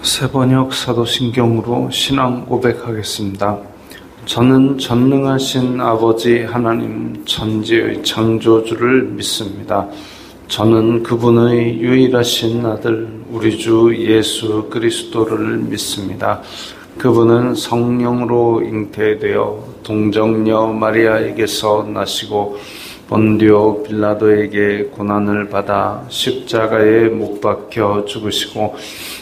새번역 사도신경으로 신앙 고백하겠습니다. 저는 전능하신 아버지 하나님 천지의 창조주를 믿습니다. 저는 그분의 유일하신 아들 우리 주 예수 그리스도를 믿습니다. 그분은 성령으로 잉태되어 동정녀 마리아에게서 나시고 본디오 빌라도에게 고난을 받아 십자가에 못 박혀 죽으시고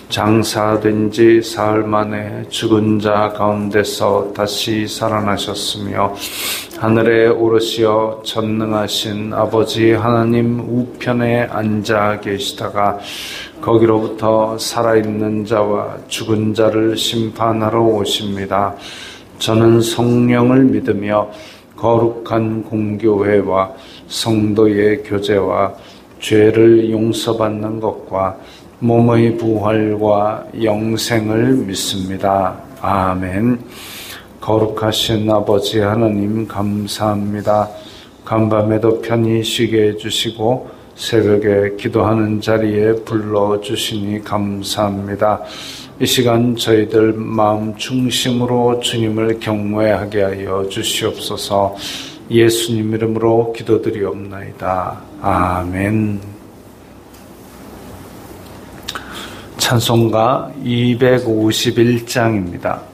장사된 지 사흘 만에 죽은 자 가운데서 다시 살아나셨으며 하늘에 오르시어 전능하신 아버지 하나님 우편에 앉아 계시다가 거기로부터 살아있는 자와 죽은 자를 심판하러 오십니다. 저는 성령을 믿으며 거룩한 공교회와 성도의 교제와 죄를 용서받는 것과 몸의 부활과 영생을 믿습니다. 아멘. 거룩하신 아버지 하나님 감사합니다. 간밤에도 편히 쉬게 해주시고 새벽에 기도하는 자리에 불러주시니 감사합니다. 이 시간 저희들 마음 중심으로 주님을 경외하게 하여 주시옵소서. 예수님 이름으로 기도드리옵나이다. 아멘. 찬송가 251장입니다.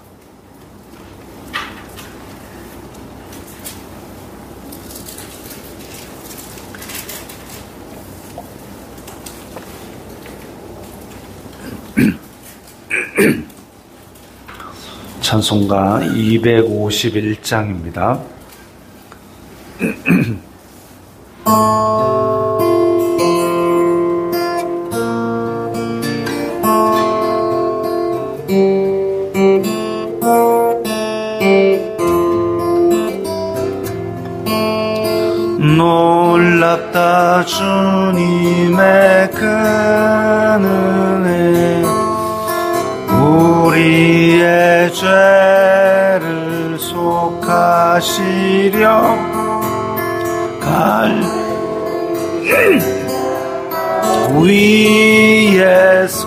찬송가 251장입니다. 놀랍다 주님의 큰 은혜 우리의 죄를 속하시려 갈 위에서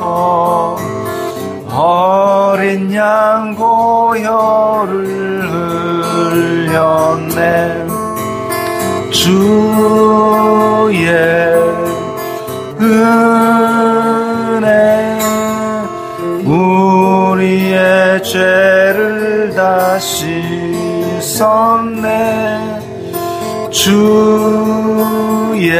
어린 양 보혈을 흘렸네. 주의 은혜 우리의 죄를 다 씻었네. 주의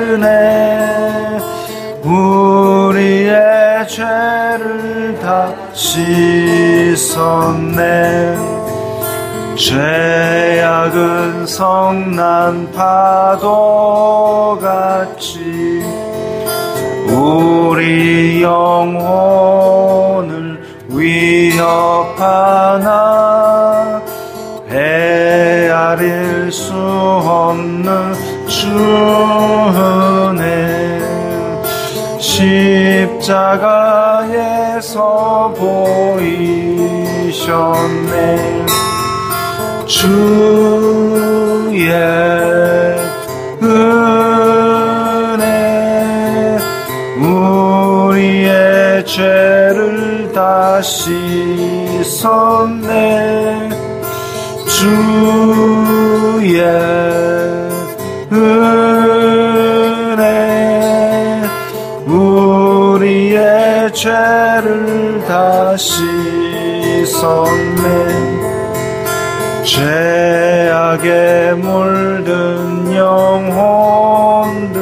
은혜 우리의 죄를 다 씻었네. 죄악은 성난 파도같이 우리 영혼을 위협하나 헤아릴 수 없는 주 은혜 십자가에서 보이셨네. 주의 은혜 우리의 죄를 다 씻었네. 주의 은혜 우리의 죄를 다 씻었네. 죄악에 물든 영혼들을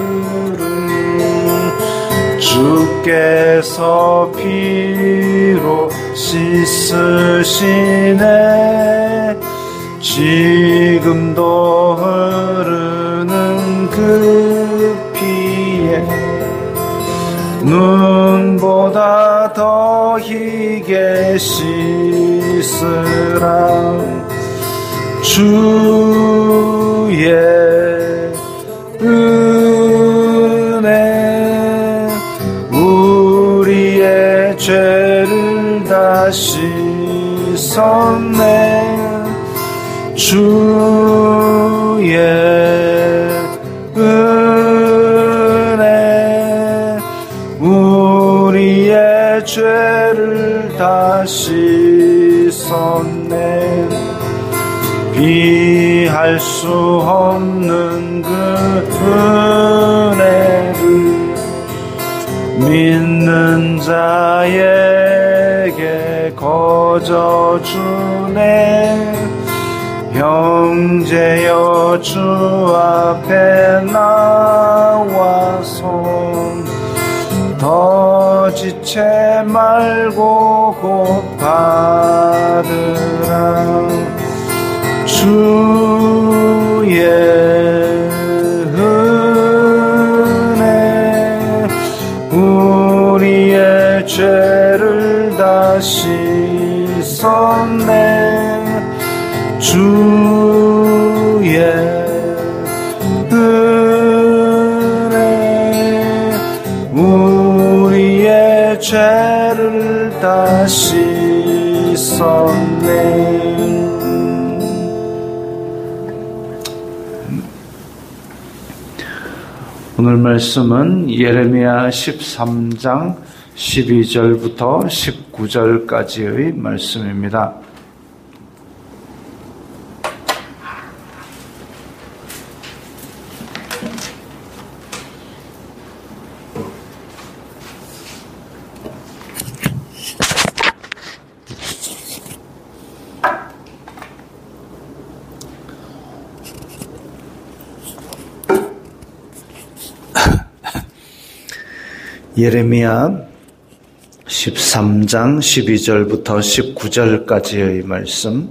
주께서 피로 씻으시네. 지금도 흐르는 그 피에 눈보다 더 희게 씻으라. 주의 은혜 우리의 죄를 다 씻었네. 주의 은혜 이해할 수 없는 그 은혜를 믿는 자에게 거저 주네. 형제여 주 앞에 나와서 더 지체 말고 곧 받으라. 주의 은혜 우리의 죄를 다 씻었네. 주의 은혜 우리의 죄를 다 씻었네. 오늘 말씀은 예레미야 13장 12절부터 19절까지의 말씀입니다. 예레미야 13장 12절부터 19절까지의 말씀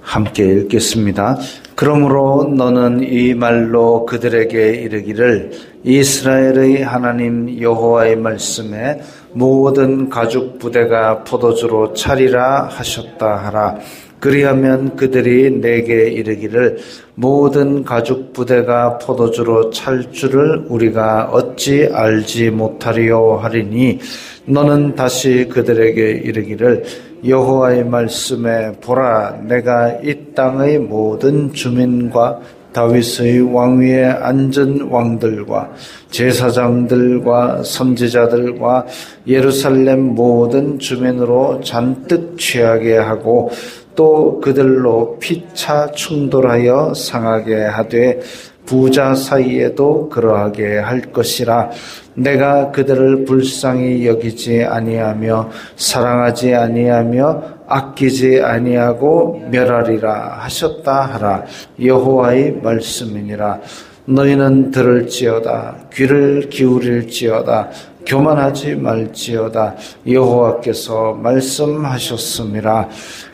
함께 읽겠습니다. 그러므로 너는 이 말로 그들에게 이르기를 이스라엘의 하나님 여호와의 말씀에 모든 가죽 부대가 포도주로 차리라 하셨다 하라. 그리하면 그들이 내게 이르기를 모든 가죽 부대가 포도주로 찰 줄을 우리가 어찌 알지 못하리요 하리니 너는 다시 그들에게 이르기를 여호와의 말씀에 보라 내가 이 땅의 모든 주민과 다윗의 왕위에 앉은 왕들과 제사장들과 선지자들과 예루살렘 모든 주민으로 잔뜩 취하게 하고 또 그들로 피차 충돌하여 상하게 하되 부자 사이에도 그러하게 할 것이라. 내가 그들을 불쌍히 여기지 아니하며 사랑하지 아니하며 아끼지 아니하고 멸하리라 하셨다 하라. 여호와의 말씀이니라. 너희는 들을지어다 귀를 기울일지어다 교만하지 말지어다. 여호와께서 말씀하셨음이라.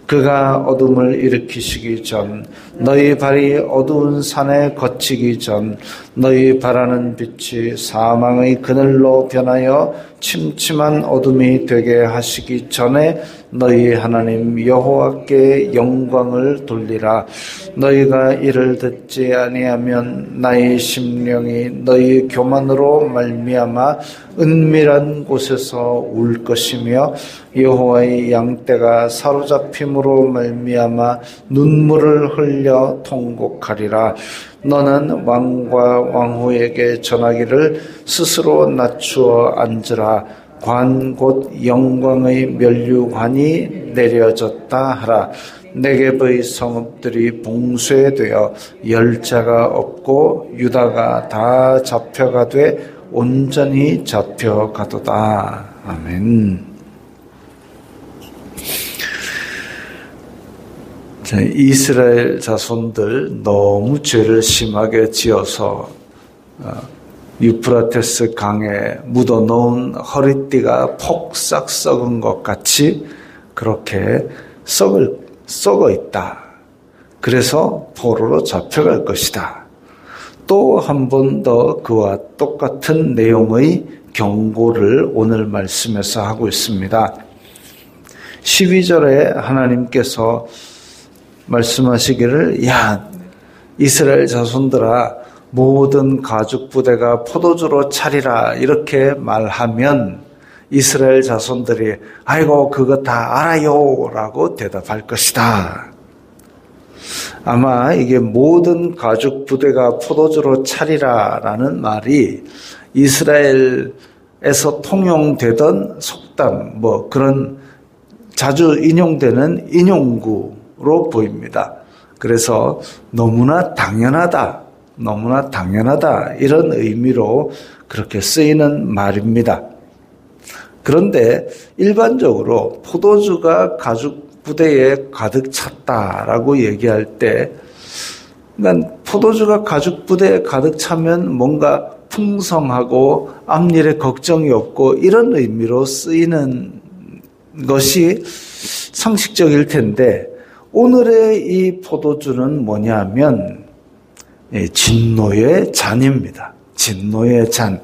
그가 어둠을 일으키시기 전 너희 발이 어두운 산에 거치기 전 너희 바라는 빛이 사망의 그늘로 변하여 침침한 어둠이 되게 하시기 전에 너희 하나님 여호와께 영광을 돌리라. 너희가 이를 듣지 아니하면 나의 심령이 너희 교만으로 말미암아 은밀한 곳에서 울 것이며 여호와의 양떼가 사로잡힘으로 말미암아 눈물을 흘려 통곡하리라. 너는 왕과 왕후에게 전하기를 스스로 낮추어 앉으라. 관 곧 영광의 면류관이 내려졌다 하라. 네겝의 성읍들이 봉쇄되어 열자가 없고 유다가 다 잡혀가되 온전히 잡혀가도다. 아멘. 이스라엘 자손들 너무 죄를 심하게 지어서 유프라테스 강에 묻어놓은 허리띠가 폭삭 썩은 것 같이 그렇게 썩어 있다. 그래서 포로로 잡혀갈 것이다. 또 한 번 더 그와 똑같은 내용의 경고를 오늘 말씀에서 하고 있습니다. 12절에 하나님께서 말씀하시기를 야 이스라엘 자손들아 모든 가죽 부대가 포도주로 차리라 이렇게 말하면 이스라엘 자손들이 아이고 그거 다 알아요 라고 대답할 것이다. 아마 이게 모든 가죽 부대가 포도주로 차리라 라는 말이 이스라엘에서 통용되던 속담 그런 자주 인용되는 인용구로 보입니다. 그래서 너무나 당연하다 이런 의미로 그렇게 쓰이는 말입니다. 그런데 일반적으로 포도주가 가죽 부대에 가득 찼다라고 얘기할 때, 그러니까 포도주가 가죽 부대에 가득 차면 뭔가 풍성하고 앞일에 걱정이 없고 이런 의미로 쓰이는 것이 상식적일 텐데, 오늘의 이 포도주는 뭐냐면 진노의 잔입니다. 진노의 잔.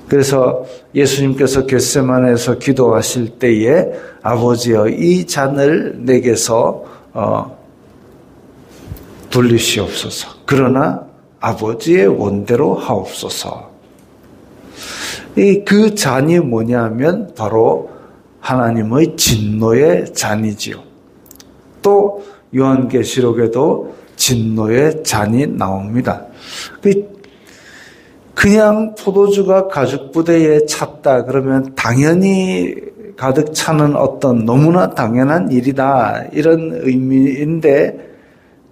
그래서 예수님께서 겟세마네에서 기도하실 때에 아버지여 이 잔을 내게서 돌리시옵소서. 그러나 아버지의 원대로 하옵소서. 그 잔이 뭐냐면 바로 하나님의 진노의 잔이지요. 또 요한계시록에도 진노의 잔이 나옵니다. 그냥 포도주가 가죽 부대에 찼다 그러면 당연히 가득 차는 어떤 너무나 당연한 일이다 이런 의미인데,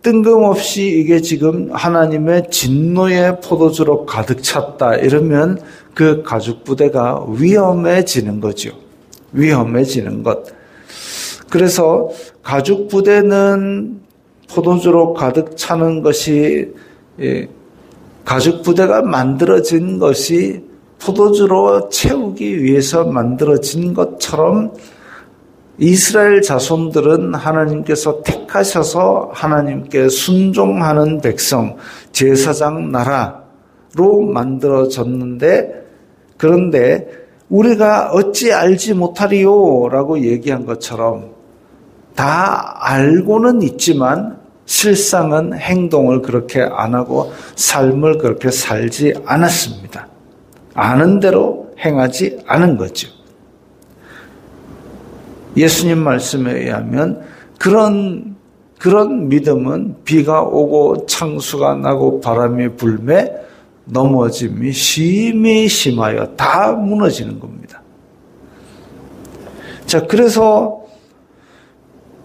뜬금없이 이게 지금 하나님의 진노의 포도주로 가득 찼다 이러면 그 가죽 부대가 위험해지는 거죠. 위험해지는 것. 그래서 가죽 부대는 포도주로 가득 차는 것이, 가죽 부대가 만들어진 것이 포도주로 채우기 위해서 만들어진 것처럼 이스라엘 자손들은 하나님께서 택하셔서 하나님께 순종하는 백성, 제사장 나라로 만들어졌는데, 그런데 우리가 어찌 알지 못하리요 라고 얘기한 것처럼 다 알고는 있지만 실상은 행동을 그렇게 안 하고 삶을 그렇게 살지 않았습니다. 아는 대로 행하지 않은 거죠. 예수님 말씀에 의하면 그런 믿음은 비가 오고 창수가 나고 바람이 불매 넘어짐이 심하여 다 무너지는 겁니다. 자, 그래서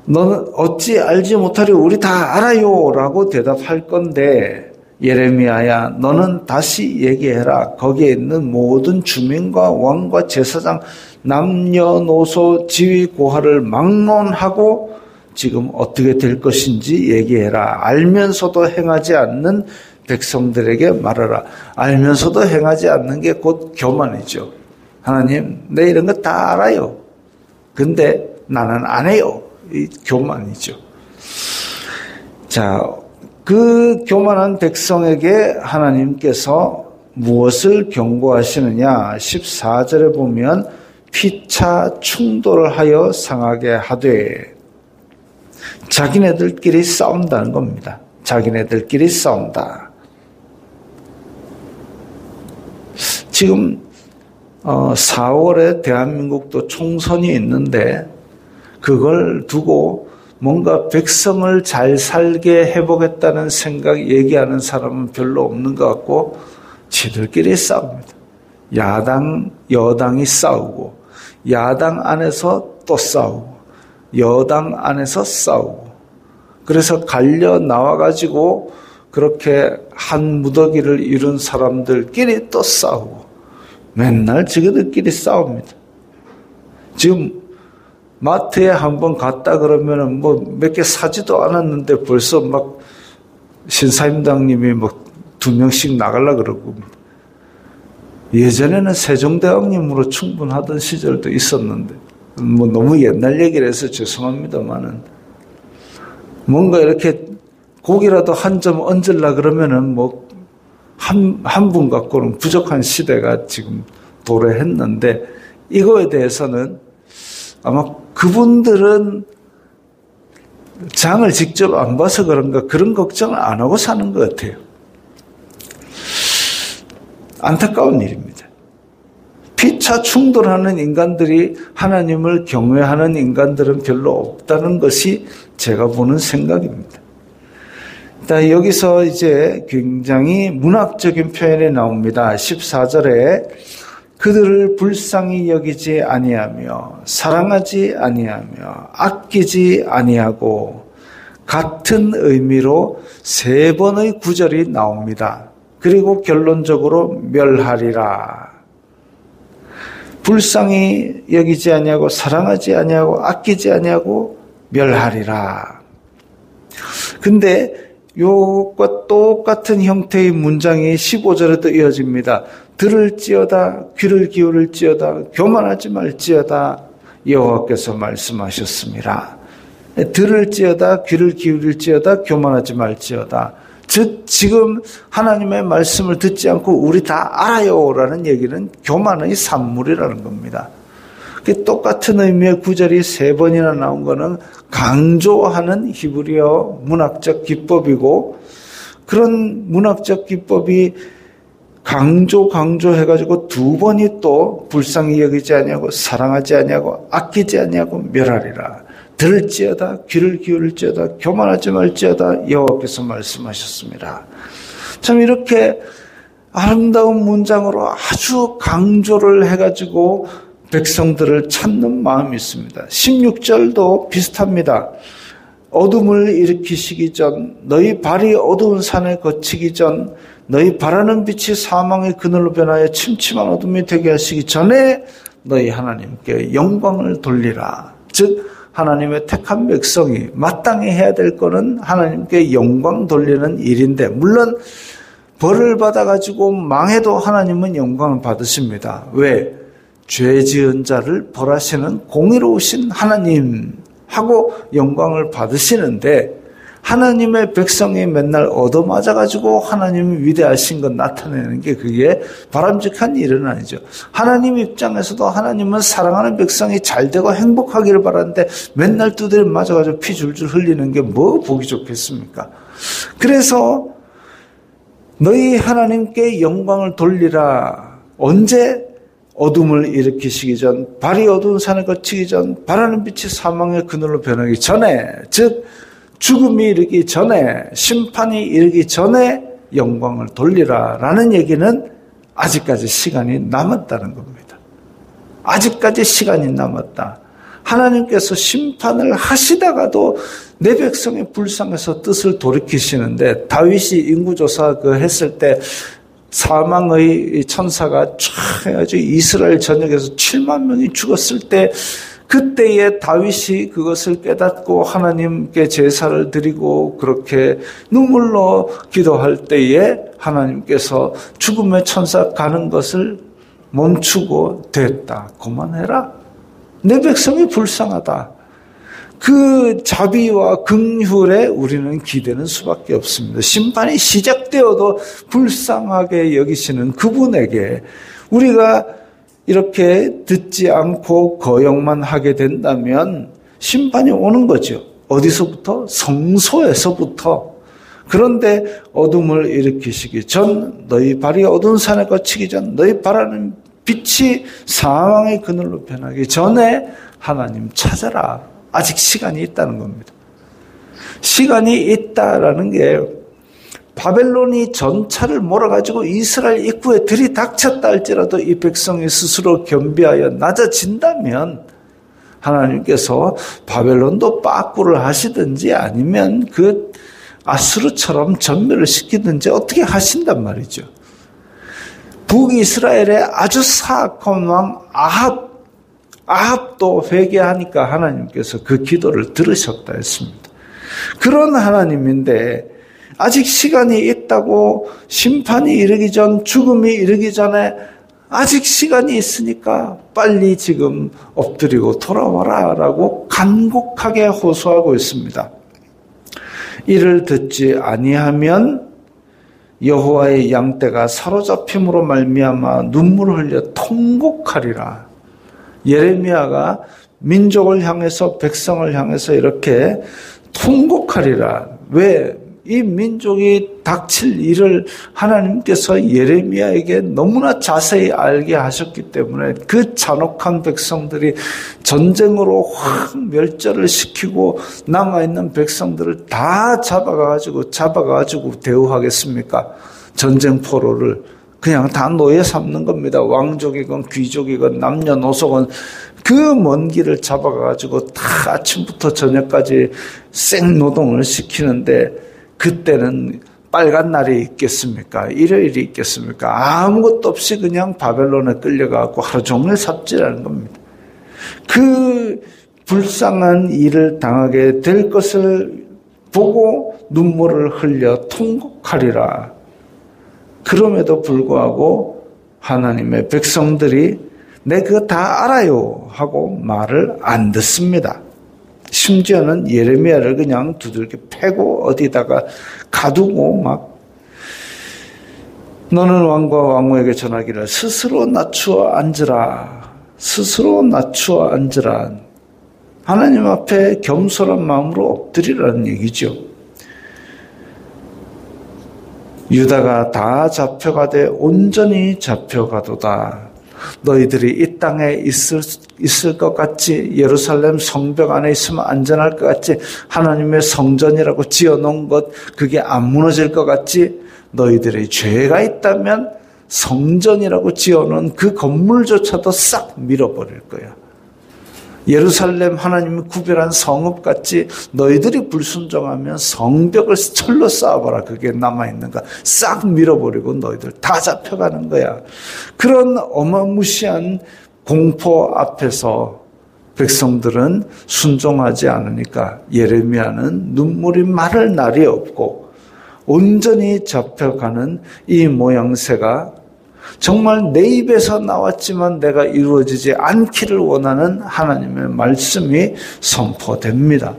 너는 어찌 알지 못하리요? 우리 다 알아요 라고 대답할 건데, 예레미야야 너는 다시 얘기해라. 거기에 있는 모든 주민과 왕과 제사장 남녀노소 지위 고하를 막론하고 지금 어떻게 될 것인지 얘기해라. 알면서도 행하지 않는 백성들에게 말하라. 알면서도 행하지 않는 게 곧 교만이죠. 하나님, 내 이런 거 다 알아요. 근데 나는 안 해요. 이 교만이죠. 자, 그 교만한 백성에게 하나님께서 무엇을 경고하시느냐? 14절에 보면 피차 충돌을 하여 상하게 하되, 자기네들끼리 싸운다는 겁니다. 자기네들끼리 싸운다. 지금 4월에 대한민국도 총선이 있는데 그걸 두고 뭔가 백성을 잘 살게 해보겠다는 생각 얘기하는 사람은 별로 없는 것 같고 지들끼리 싸웁니다. 야당, 여당이 싸우고 야당 안에서 또 싸우고 여당 안에서 싸우고, 그래서 갈려 나와가지고 그렇게 한 무더기를 이룬 사람들끼리 또 싸우고 맨날 지그들끼리 싸웁니다. 지금 마트에 한번 갔다 그러면은 뭐 몇 개 사지도 않았는데 벌써 막 신사임당님이 막 2명씩 나가려 그러고, 예전에는 세종대왕님으로 충분하던 시절도 있었는데, 뭐 너무 옛날 얘기를 해서 죄송합니다만은, 뭔가 이렇게 고기라도 한 점 얹으려 그러면은 뭐 한 분 갖고는 부족한 시대가 지금 도래했는데, 이거에 대해서는 아마 그분들은 장을 직접 안 봐서 그런가 그런 걱정을 안 하고 사는 것 같아요. 안타까운 일입니다. 피차 충돌하는 인간들이 하나님을 경외하는 인간들은 별로 없다는 것이 제가 보는 생각입니다. 여기서 이제 굉장히 문학적인 표현이 나옵니다. 14절에 그들을 불쌍히 여기지 아니하며 사랑하지 아니하며 아끼지 아니하고 같은 의미로 3번의 구절이 나옵니다. 그리고 결론적으로 멸하리라. 불쌍히 여기지 아니하고 사랑하지 아니하고 아끼지 아니하고 멸하리라. 근데 요것과 똑같은 형태의 문장이 15절에도 이어집니다. 들을지어다 귀를 기울일지어다 교만하지 말지어다 여호와께서 말씀하셨습니다. 들을지어다 귀를 기울일지어다 교만하지 말지어다. 즉 지금 하나님의 말씀을 듣지 않고 우리 다 알아요라는 얘기는 교만의 산물이라는 겁니다. 똑같은 의미의 구절이 3번이나 나온 것은 강조하는 히브리어 문학적 기법이고, 그런 문학적 기법이 강조해가지고 2번이 또 불쌍히 여기지 아니하고 사랑하지 아니하고 아끼지 아니하고 멸하리라. 들을지어다 귀를 기울일지어다 교만하지 말지어다 여호와께서 말씀하셨습니다. 참 이렇게 아름다운 문장으로 아주 강조를 해가지고 백성들을 찾는 마음이 있습니다. 16절도 비슷합니다. 어둠을 일으키시기 전, 너희 발이 어두운 산에 거치기 전, 너희 바라는 빛이 사망의 그늘로 변하여 침침한 어둠이 되게 하시기 전에 너희 하나님께 영광을 돌리라. 즉 하나님의 택한 백성이 마땅히 해야 될 거는 하나님께 영광 돌리는 일인데, 물론 벌을 받아가지고 망해도 하나님은 영광을 받으십니다. 왜? 죄 지은 자를 벌하시는 공의로우신 하나님하고 영광을 받으시는데, 하나님의 백성이 맨날 얻어맞아가지고 하나님이 위대하신 것 나타내는 게 그게 바람직한 일은 아니죠. 하나님 입장에서도 하나님은 사랑하는 백성이 잘되고 행복하기를 바라는데 맨날 두드려 맞아가지고 피 줄줄 흘리는 게 뭐 보기 좋겠습니까? 그래서 너희 하나님께 영광을 돌리라. 언제? 어둠을 일으키시기 전, 발이 어두운 산에 거치기 전, 바라는 빛이 사망의 그늘로 변하기 전에, 즉 죽음이 이르기 전에, 심판이 이르기 전에 영광을 돌리라 라는 얘기는 아직까지 시간이 남았다는 겁니다. 아직까지 시간이 남았다. 하나님께서 심판을 하시다가도 내 백성이 불쌍해서 뜻을 돌이키시는데, 다윗이 인구조사 했을 때 사망의 천사가 쫙 해가지고 이스라엘 전역에서 7만 명이 죽었을 때, 그때에 다윗이 그것을 깨닫고 하나님께 제사를 드리고 그렇게 눈물로 기도할 때에 하나님께서 죽음의 천사 가는 것을 멈추고 됐다. 그만해라. 내 백성이 불쌍하다. 그 자비와 긍휼에 우리는 기대는 수밖에 없습니다. 심판이 시작되어도 불쌍하게 여기시는 그분에게 우리가 이렇게 듣지 않고 거역만 하게 된다면 심판이 오는 거죠. 어디서부터? 성소에서부터. 그런데 어둠을 일으키시기 전, 너희 발이 어두운 산에 거치기 전, 너희 바라는 빛이 사망의 그늘로 변하기 전에 하나님 찾아라. 아직 시간이 있다는 겁니다. 시간이 있다라는 게, 바벨론이 전차를 몰아가지고 이스라엘 입구에 들이닥쳤다 할지라도 이 백성이 스스로 겸비하여 낮아진다면 하나님께서 바벨론도 빠꾸를 하시든지 아니면 그 아수르처럼 전멸을 시키든지 어떻게 하신단 말이죠. 북이스라엘의 아주 사악한 왕 아합도 회개하니까 하나님께서 그 기도를 들으셨다 했습니다. 그런 하나님인데 아직 시간이 있다고, 심판이 이르기 전, 죽음이 이르기 전에 아직 시간이 있으니까 빨리 지금 엎드리고 돌아와라 라고 간곡하게 호소하고 있습니다. 이를 듣지 아니하면 여호와의 양떼가 사로잡힘으로 말미암아 눈물을 흘려 통곡하리라. 예레미야가 민족을 향해서, 백성을 향해서 이렇게 통곡하리라. 왜? 이 민족이 닥칠 일을 하나님께서 예레미야에게 너무나 자세히 알게 하셨기 때문에 그 잔혹한 백성들이 전쟁으로 확 멸절을 시키고 남아있는 백성들을 다 잡아가지고 대우하겠습니까? 전쟁 포로를. 그냥 다 노예 삼는 겁니다. 왕족이건 귀족이건 남녀노소건 그 먼 길을 잡아가지고 다 아침부터 저녁까지 생노동을 시키는데 그때는 빨간 날이 있겠습니까? 일요일이 있겠습니까? 아무것도 없이 그냥 바벨론에 끌려가고 하루 종일 삽질하는 겁니다. 그 불쌍한 일을 당하게 될 것을 보고 눈물을 흘려 통곡하리라. 그럼에도 불구하고 하나님의 백성들이 내 그거 다 알아요 하고 말을 안 듣습니다. 심지어는 예레미야를 그냥 두들겨 패고 어디다가 가두고 막 너는 왕과 왕후에게 전하기를 스스로 낮추어 앉으라. 스스로 낮추어 앉으라. 하나님 앞에 겸손한 마음으로 엎드리라는 얘기죠. 유다가 다 잡혀가되 온전히 잡혀가도다. 너희들이 이 땅에 있을 것 같지, 예루살렘 성벽 안에 있으면 안전할 것 같지, 하나님의 성전이라고 지어놓은 것 그게 안 무너질 것 같지, 너희들이 죄가 있다면 성전이라고 지어놓은 그 건물조차도 싹 밀어버릴 거야. 예루살렘 하나님이 구별한 성읍같이 너희들이 불순종하면 성벽을 철로 쌓아봐라. 그게 남아있는가 싹 밀어버리고 너희들 다 잡혀가는 거야. 그런 어마무시한 공포 앞에서 백성들은 순종하지 않으니까 예레미야는 눈물이 마를 날이 없고 온전히 잡혀가는 이 모양새가 정말 내 입에서 나왔지만 내가 이루어지지 않기를 원하는 하나님의 말씀이 선포됩니다.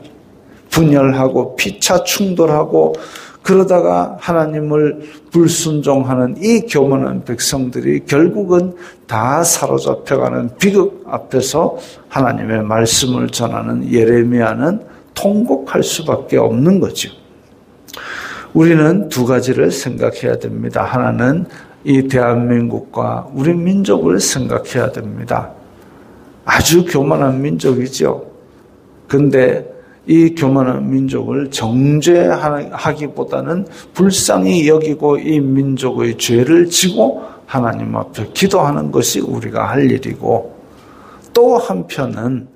분열하고 피차 충돌하고 그러다가 하나님을 불순종하는 이 교만한 백성들이 결국은 다 사로잡혀가는 비극 앞에서 하나님의 말씀을 전하는 예레미야는 통곡할 수밖에 없는 거죠. 우리는 두 가지를 생각해야 됩니다. 하나는 이 대한민국과 우리 민족을 생각해야 됩니다. 아주 교만한 민족이죠. 근데 이 교만한 민족을 정죄하기보다는 불쌍히 여기고 이 민족의 죄를 지고 하나님 앞에 기도하는 것이 우리가 할 일이고, 또 한편은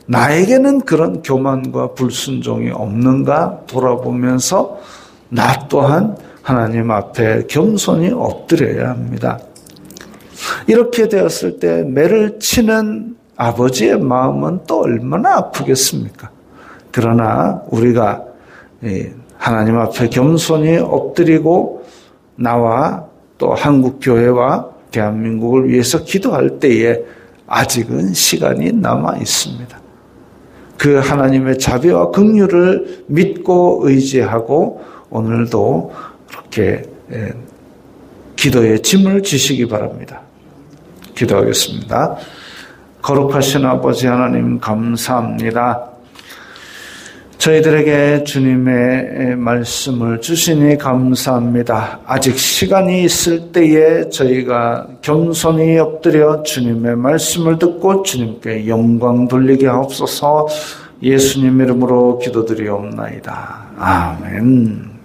나에게는 그런 교만과 불순종이 없는가 돌아보면서 나 또한 하나님 앞에 겸손히 엎드려야 합니다. 이렇게 되었을 때 매를 치는 아버지의 마음은 또 얼마나 아프겠습니까? 그러나 우리가 하나님 앞에 겸손히 엎드리고 나와 또 한국교회와 대한민국을 위해서 기도할 때에 아직은 시간이 남아 있습니다. 그 하나님의 자비와 긍휼을 믿고 의지하고 오늘도 이렇게 기도의 짐을 지시기 바랍니다. 기도하겠습니다. 거룩하신 아버지 하나님 감사합니다. 저희들에게 주님의 말씀을 주시니 감사합니다. 아직 시간이 있을 때에 저희가 겸손히 엎드려 주님의 말씀을 듣고 주님께 영광 돌리게 하옵소서. 예수님 이름으로 기도드리옵나이다. 아멘.